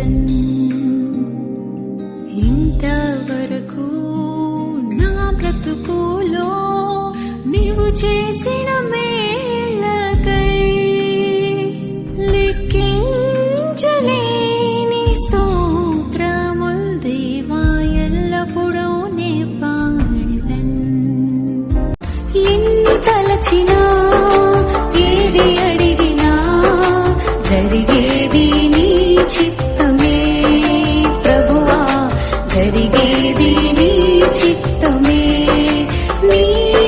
పాడెదన్. ఇంతవరకు నా బ్రతుకులో నీవు చేసిన మేళ్ళకై లెక్కించలేని స్తోత్రముల్ దేవా ఎల్లప్పుడూ నే పాడెదన్. ఎన్ని తలచినా ఏది అడిగినా జరిగేది నీ చిత్తమే ప్రభువా, జరిగేది నీ చిత్తమే. నీ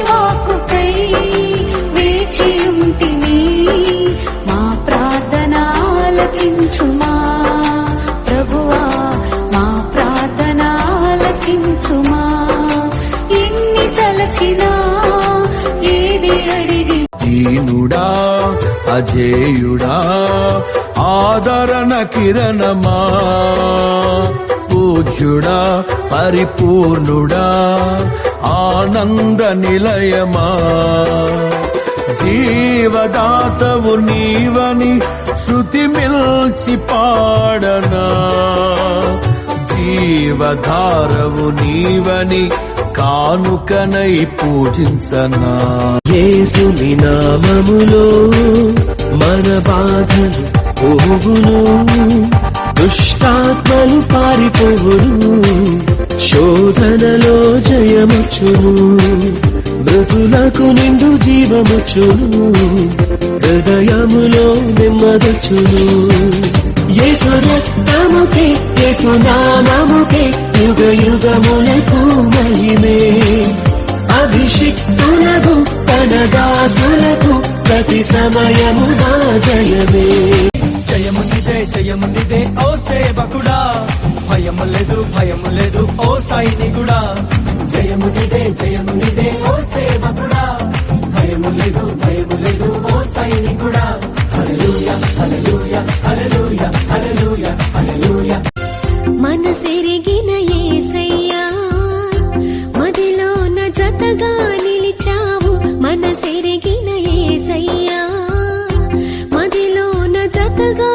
వాక్కుకై వేచి ఉంటిని, మా ప్రార్థన ఆలకించుమా ప్రభువా, మా ప్రార్థన ఆలకించుమా. ఎన్ని తలచినా ఏది అడిగి దీనుడా అజేయుడా ఆదరణ కిరణమా, పూజ్యుడా పరిపూర్ణుడా ఆనంద నిలయమా. జీవదాతవు నీవని శృతి మిల్చి పాడనా, జీవధారవు నీవని కానుకనై పూజించనా. యేసుని నామములో మన బాధలు పోవును, దుష్టాత్మలు పారిపోవును, శోధనలో జయముచ్చును, మృతులకు నిండు జీవముచ్చును, హృదయములో నెమ్మదొచ్చును. యేసు రక్తముకే యేసు నామముకే యుగ యుగములకు మహిమే. అభిషిక్తులకు తన దాసులకు ప్రతి సమయము నా జయమే. జయమునిదే జయమునిదే ఓ సేవకుడా, భయము లేదు భయము లేదు ఓ సైనికుడా. జయమునిదే జయమునిదే ఓ సేవకుడా, భయము లేదు భయము లేదు ఓ సైనికుడా. హల్లెలూయా హల్లెలూయా హల్లెలూయా హల్లెలూయా హల్లెలూయా. మనసెరిగిన యేసయ్యా మదిలోన జతగా నిలిచావు. మనసెరిగిన యేసయ్యా మదిలోన జతగా